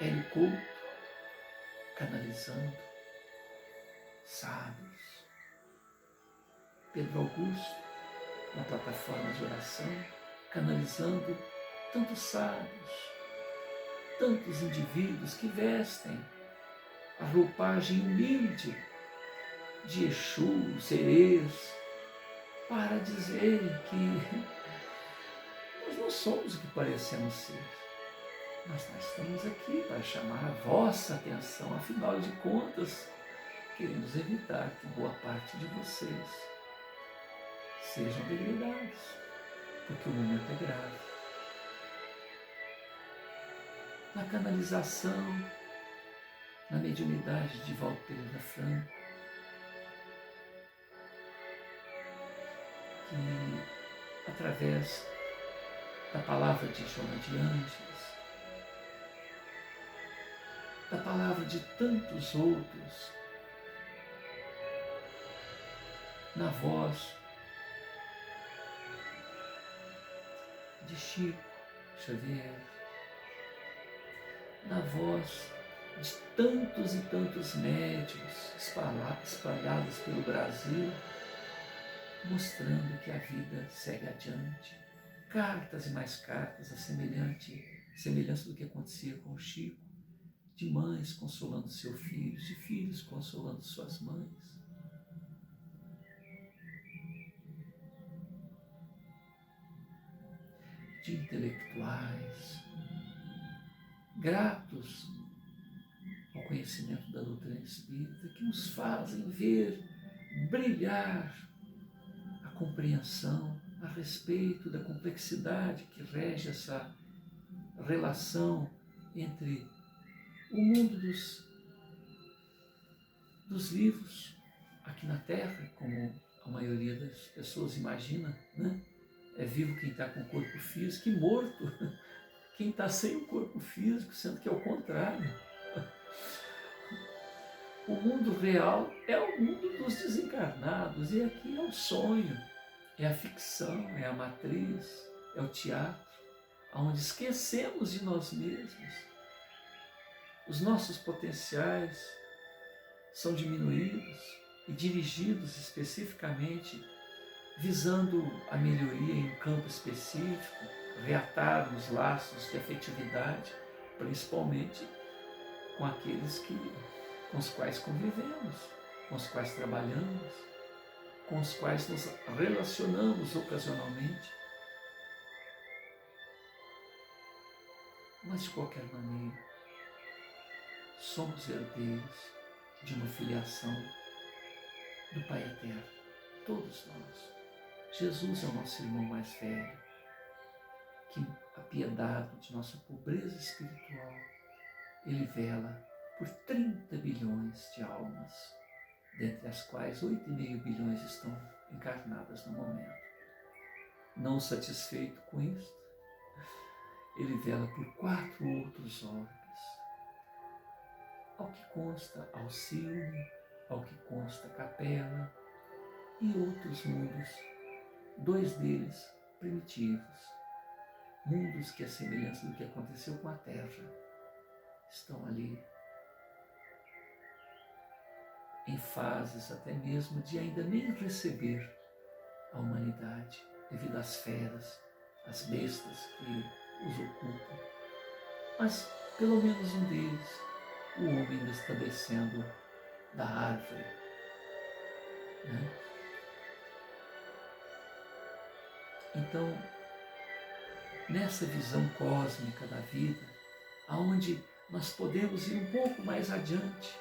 Hélio Couto, canalizando sábios, Pedro Augusto, na plataforma de oração, canalizando tantos sábios, tantos indivíduos que vestem a roupagem humilde de Exu, Cerês, para dizerem que nós não somos o que parecemos ser. Mas nós estamos aqui para chamar a vossa atenção. Afinal de contas, queremos evitar que boa parte de vocês sejam degradados, porque o momento é grave. Na canalização, na mediunidade de Divaldo Pereira Franco, que através da palavra de Joana de Ângeles, da palavra de tantos outros, na voz de Chico Xavier, na voz de tantos e tantos médiuns espalhados pelo Brasil, mostrando que a vida segue adiante. Cartas e mais cartas, a semelhança do que acontecia com o Chico, de mães consolando seus filhos, de filhos consolando suas mães. De intelectuais, gratos ao conhecimento da doutrina espírita, que nos fazem ver brilhar a compreensão a respeito da complexidade que rege essa relação entre o mundo dos vivos aqui na Terra, como a maioria das pessoas imagina, né? É vivo quem está com o corpo físico e morto quem está sem o corpo físico, sendo que é o contrário. O mundo real é o mundo dos desencarnados, e aqui é o sonho, é a ficção, é a matriz, é o teatro, onde esquecemos de nós mesmos. Os nossos potenciais são diminuídos e dirigidos especificamente visando a melhoria em um campo específico, reatar os laços de afetividade, principalmente com aqueles com os quais convivemos, com os quais trabalhamos, com os quais nos relacionamos ocasionalmente. Mas, de qualquer maneira, somos herdeiros de uma filiação do Pai Eterno, todos nós. Jesus é o nosso irmão mais velho, que, apiedado de nossa pobreza espiritual, ele vela por 30 bilhões de almas, dentre as quais 8,5 bilhões estão encarnadas no momento. Não satisfeito com isto, ele vela por 4 outros orbes. Ao que consta Alcione, ao que consta Capela e outros mundos, 2 deles primitivos, mundos que, à semelhança do que aconteceu com a Terra, estão ali em fases até mesmo de ainda nem receber a humanidade, devido às feras, às bestas que os ocupam. Mas, pelo menos um deles, o homem ainda está descendo da árvore, né? Então, nessa visão cósmica da vida, aonde nós podemos ir um pouco mais adiante,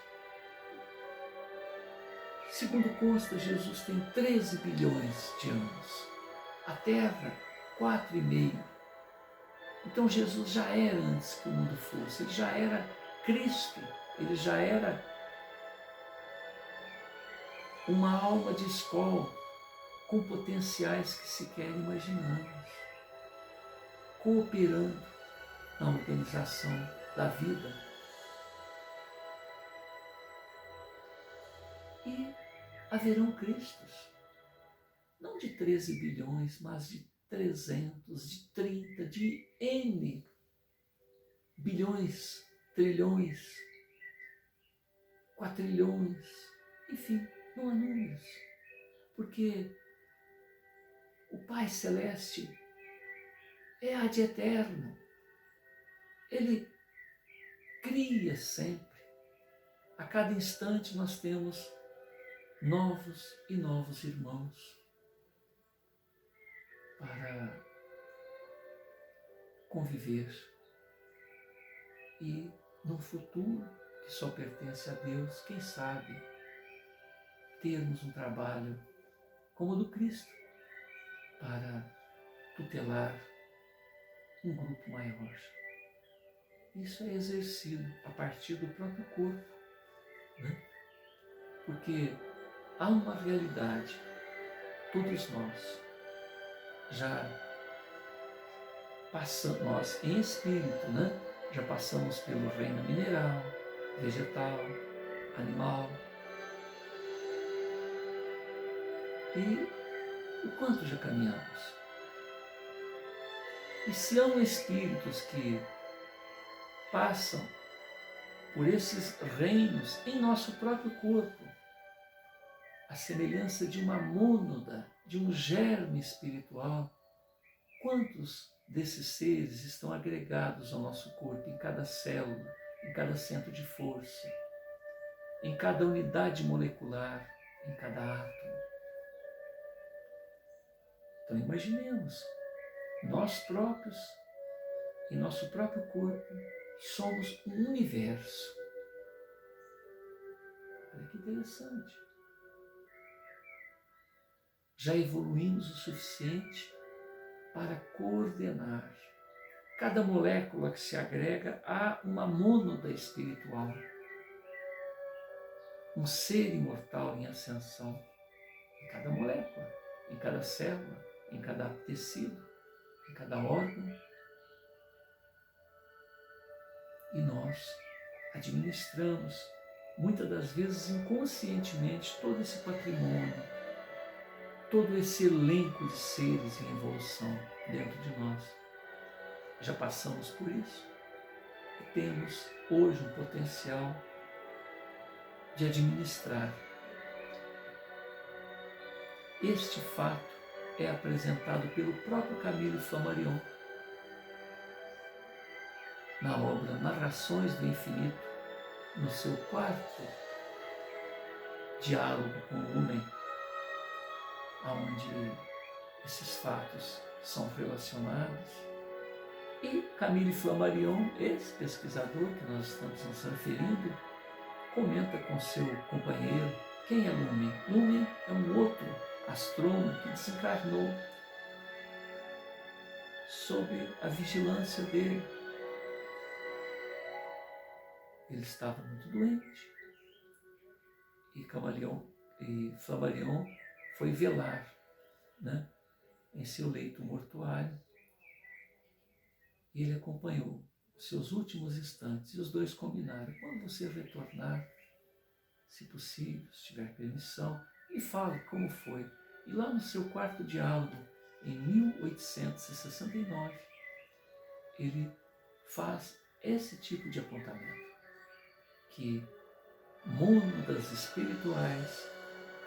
segundo consta, Jesus tem 13 bilhões de anos, a Terra 4,5. Então Jesus já era antes que o mundo fosse, ele já era Cristo, ele já era uma alma de escola com potenciais que sequer imaginamos, cooperando na organização da vida. E haverão Cristos, não de 13 bilhões, mas de 300, de 30, de N bilhões, trilhões, quatrilhões, enfim, não há números, porque o Pai Celeste é ad eterno, Ele cria sempre. A cada instante nós temos novos e novos irmãos para conviver e, num futuro que só pertence a Deus, quem sabe, termos um trabalho como o do Cristo para tutelar um grupo maior. Isso é exercido a partir do próprio corpo, né? Porque há uma realidade, todos nós já passamos, nós em espírito, né? Já passamos pelo reino mineral, vegetal, animal. E o quanto já caminhamos? E se há espíritos que passam por esses reinos em nosso próprio corpo, a semelhança de uma mônada, de um germe espiritual, quantos desses seres estão agregados ao nosso corpo, em cada célula, em cada centro de força, em cada unidade molecular, em cada átomo? Então imaginemos, nós próprios, em nosso próprio corpo, somos um universo. Olha que interessante. Já evoluímos o suficiente para coordenar. Cada molécula que se agrega a uma mônada espiritual. Um ser imortal em ascensão. Em cada molécula, em cada célula, em cada tecido, em cada órgão. E nós administramos, muitas das vezes inconscientemente, todo esse patrimônio, todo esse elenco de seres em evolução dentro de nós. Já passamos por isso e temos hoje um potencial de administrar. Este fato é apresentado pelo próprio Camille Flammarion na obra Narrações do Infinito, no seu quarto diálogo com o Lumen, onde esses fatos são relacionados. E Camille Flammarion, esse pesquisador que nós estamos nos referindo, comenta com seu companheiro: quem é Lumen? Lumen é um outro astrônomo que desencarnou sob a vigilância dele. Ele estava muito doente e Flammarion foi velar, né, em seu leito mortuário, e ele acompanhou os seus últimos instantes, e os dois combinaram: quando você retornar, se possível, se tiver permissão, me fale como foi. E lá no seu quarto diálogo, em 1869, ele faz esse tipo de apontamento, que mônadas espirituais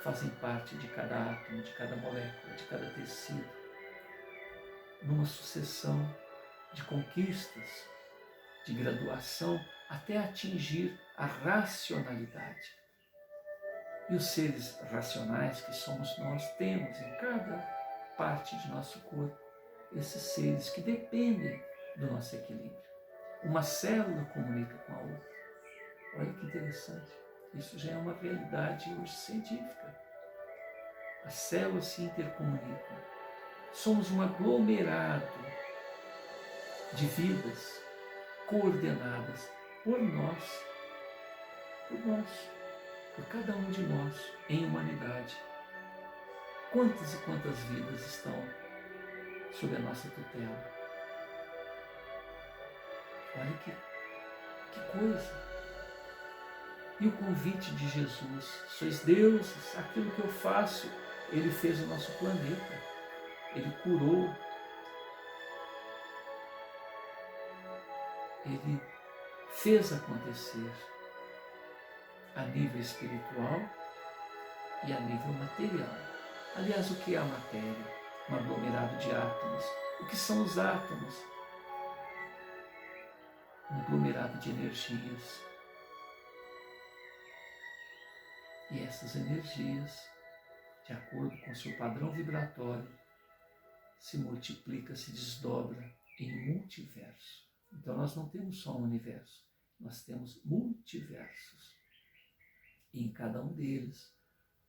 fazem parte de cada átomo, de cada molécula, de cada tecido, numa sucessão de conquistas, de graduação, até atingir a racionalidade. E os seres racionais que somos nós, temos em cada parte de nosso corpo esses seres que dependem do nosso equilíbrio. Uma célula comunica com a outra. Olha que interessante. Isso já é uma realidade hoje científica. As células se intercomunicam. Somos um aglomerado de vidas coordenadas por nós, por cada um de nós, em humanidade. Quantas e quantas vidas estão sob a nossa tutela? Olha que coisa! E o convite de Jesus: sois deuses, aquilo que eu faço. Ele fez o nosso planeta, ele curou, ele fez acontecer a nível espiritual e a nível material. Aliás, o que é a matéria? Um aglomerado de átomos. O que são os átomos? Um aglomerado de energias. E essas energias, de acordo com seu padrão vibratório, se multiplica, se desdobra em multiverso. Então nós não temos só um universo, nós temos multiversos. E em cada um deles,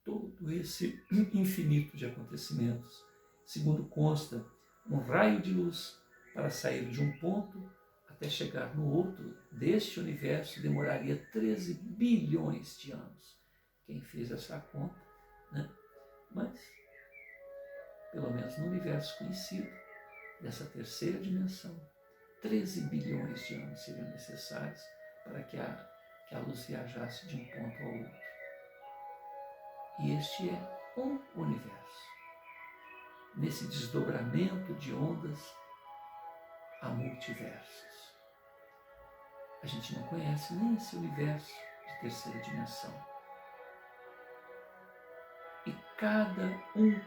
todo esse infinito de acontecimentos. Segundo consta, um raio de luz para sair de um ponto até chegar no outro deste universo demoraria 13 bilhões de anos. Quem fez essa conta, né? Mas, pelo menos no universo conhecido, dessa terceira dimensão, 13 bilhões de anos seriam necessários para que a luz viajasse de um ponto ao outro. E este é um universo. Nesse desdobramento de ondas, há multiversos. A gente não conhece nem esse universo de terceira dimensão. E cada um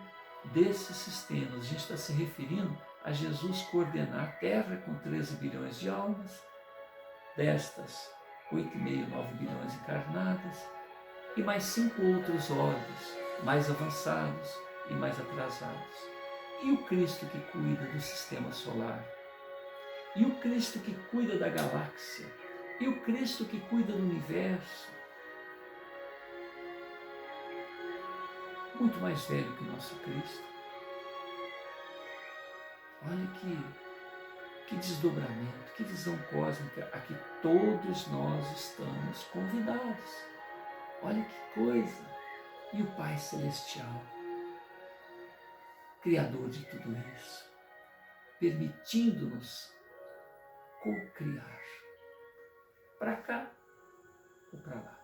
desses sistemas, a gente está se referindo a Jesus coordenar a Terra com 13 bilhões de almas, destas 8,5, 9 bilhões encarnadas, e mais 5 outros orbes mais avançados e mais atrasados. E o Cristo que cuida do sistema solar, e o Cristo que cuida da galáxia, e o Cristo que cuida do universo, muito mais velho que o nosso Cristo. Olha que desdobramento, que visão cósmica a que todos nós estamos convidados. Olha que coisa! E o Pai Celestial, Criador de tudo isso, permitindo-nos co-criar, para cá ou para lá,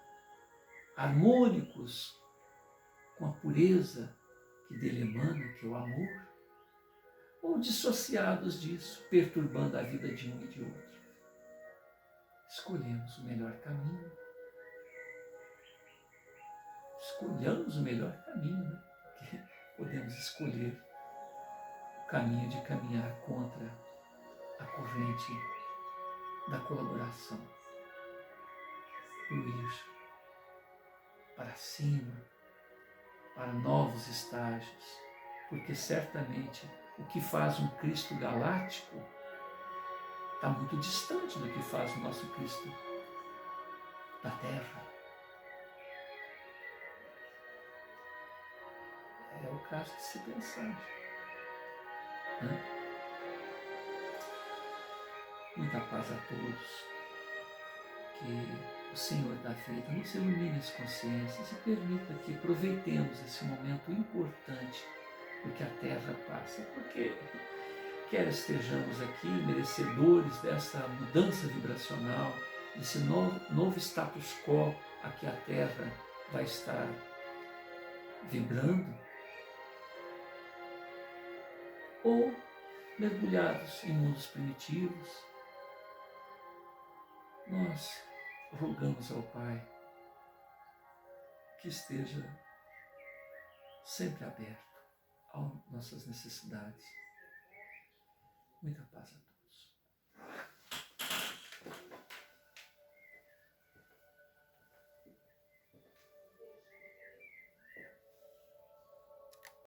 harmônicos com a pureza que dele emana, que é o amor, ou dissociados disso, perturbando a vida de um e de outro. Escolhemos o melhor caminho. Escolhamos o melhor caminho, né? Porque podemos escolher o caminho de caminhar contra a corrente da colaboração, do ir para cima, para novos estágios, porque certamente o que faz um Cristo galáctico está muito distante do que faz o nosso Cristo da Terra. É o caso de se pensar. Né? Muita paz a todos. Que o Senhor da vida nos ilumine as consciências e permita que aproveitemos esse momento importante porque a Terra passa. Porque quer estejamos aqui merecedores dessa mudança vibracional, desse novo status quo a que a Terra vai estar vibrando, ou mergulhados em mundos primitivos, nós rogamos ao Pai que esteja sempre aberto às nossas necessidades. Muita paz a todos.